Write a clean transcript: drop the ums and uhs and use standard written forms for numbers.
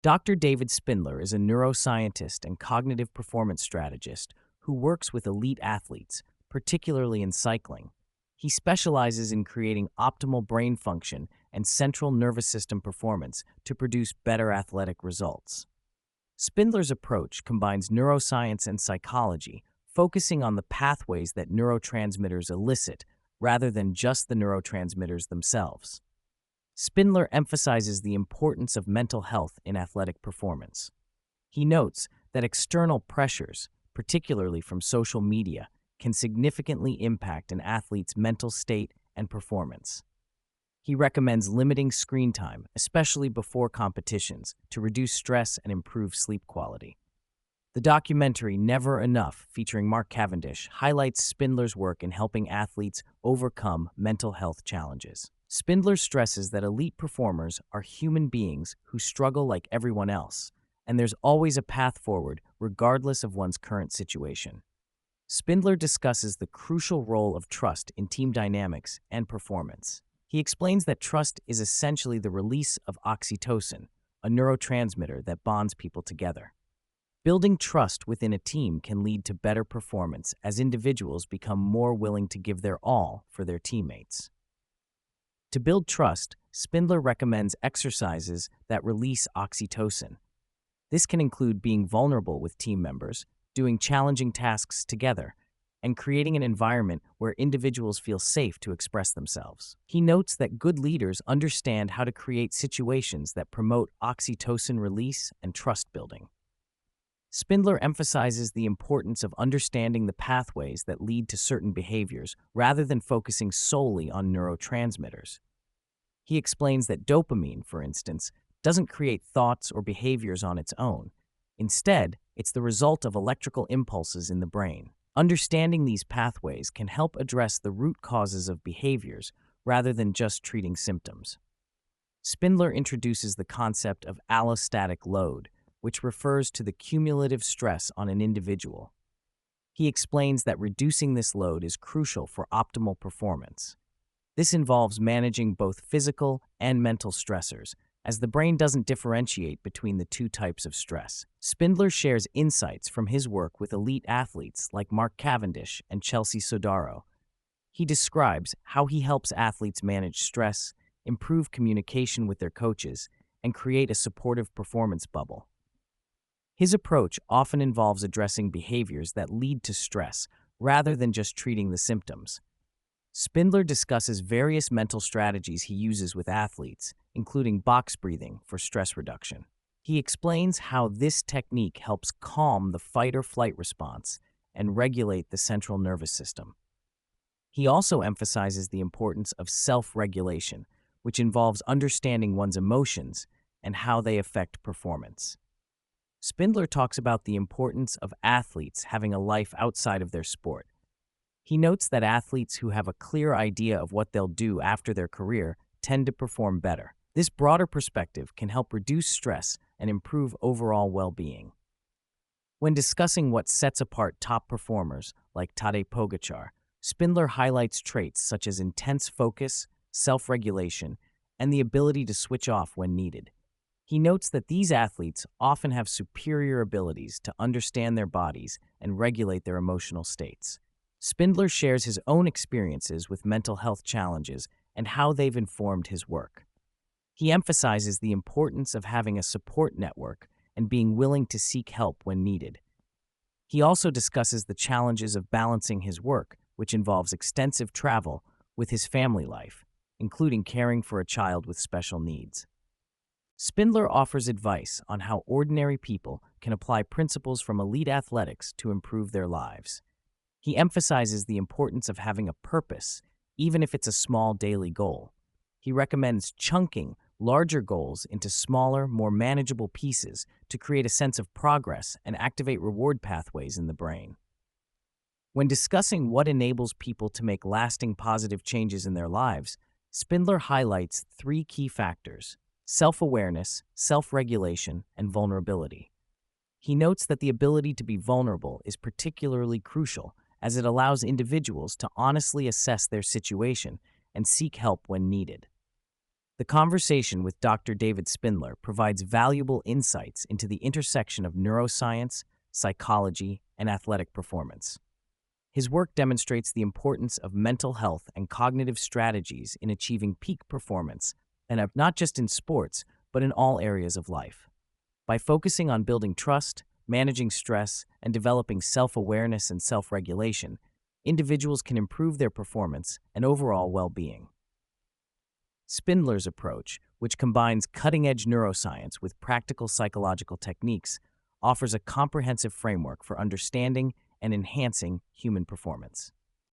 Dr. David Spindler is a neuroscientist and cognitive performance strategist who works with elite athletes, particularly in cycling. He specializes in creating optimal brain function and central nervous system performance to produce better athletic results. Spindler's approach combines neuroscience and psychology, focusing on the pathways that neurotransmitters elicit rather than just the neurotransmitters themselves. Spindler emphasizes the importance of mental health in athletic performance. He notes that external pressures, particularly from social media, can significantly impact an athlete's mental state and performance. He recommends limiting screen time, especially before competitions, to reduce stress and improve sleep quality. The documentary Never Enough, featuring Mark Cavendish, highlights Spindler's work in helping athletes overcome mental health challenges. Spindler stresses that elite performers are human beings who struggle like everyone else, and there's always a path forward regardless of one's current situation. Spindler discusses the crucial role of trust in team dynamics and performance. He explains that trust is essentially the release of oxytocin, a neurotransmitter that bonds people together. Building trust within a team can lead to better performance as individuals become more willing to give their all for their teammates. To build trust, Spindler recommends exercises that release oxytocin. This can include being vulnerable with team members, doing challenging tasks together, and creating an environment where individuals feel safe to express themselves. He notes that good leaders understand how to create situations that promote oxytocin release and trust building. Spindler emphasizes the importance of understanding the pathways that lead to certain behaviors rather than focusing solely on neurotransmitters. He explains that dopamine, for instance, doesn't create thoughts or behaviors on its own. Instead, it's the result of electrical impulses in the brain. Understanding these pathways can help address the root causes of behaviors rather than just treating symptoms. Spindler introduces the concept of allostatic load, which refers to the cumulative stress on an individual. He explains that reducing this load is crucial for optimal performance. This involves managing both physical and mental stressors, as the brain doesn't differentiate between the two types of stress. Spindler shares insights from his work with elite athletes like Mark Cavendish and Chelsea Sodaro. He describes how he helps athletes manage stress, improve communication with their coaches, and create a supportive performance bubble. His approach often involves addressing behaviors that lead to stress rather than just treating the symptoms. Spindler discusses various mental strategies he uses with athletes, including box breathing for stress reduction. He explains how this technique helps calm the fight-or-flight response and regulate the central nervous system. He also emphasizes the importance of self-regulation, which involves understanding one's emotions and how they affect performance. Spindler talks about the importance of athletes having a life outside of their sport. He notes that athletes who have a clear idea of what they'll do after their career tend to perform better. This broader perspective can help reduce stress and improve overall well-being. When discussing what sets apart top performers like Tadej Pogačar, Spindler highlights traits such as intense focus, self-regulation, and the ability to switch off when needed. He notes that these athletes often have superior abilities to understand their bodies and regulate their emotional states. Spindler shares his own experiences with mental health challenges and how they've informed his work. He emphasizes the importance of having a support network and being willing to seek help when needed. He also discusses the challenges of balancing his work, which involves extensive travel, with his family life, including caring for a child with special needs. Spindler offers advice on how ordinary people can apply principles from elite athletics to improve their lives. He emphasizes the importance of having a purpose, even if it's a small daily goal. He recommends chunking larger goals into smaller, more manageable pieces to create a sense of progress and activate reward pathways in the brain. When discussing what enables people to make lasting positive changes in their lives, Spindler highlights three key factors: self-awareness, self-regulation, and vulnerability. He notes that the ability to be vulnerable is particularly crucial, as it allows individuals to honestly assess their situation and seek help when needed. The conversation with Dr. David Spindler provides valuable insights into the intersection of neuroscience, psychology, and athletic performance. His work demonstrates the importance of mental health and cognitive strategies in achieving peak performance, and not just in sports, but in all areas of life. By focusing on building trust, managing stress, and developing self-awareness and self-regulation, individuals can improve their performance and overall well-being. Spindler's approach, which combines cutting-edge neuroscience with practical psychological techniques, offers a comprehensive framework for understanding and enhancing human performance.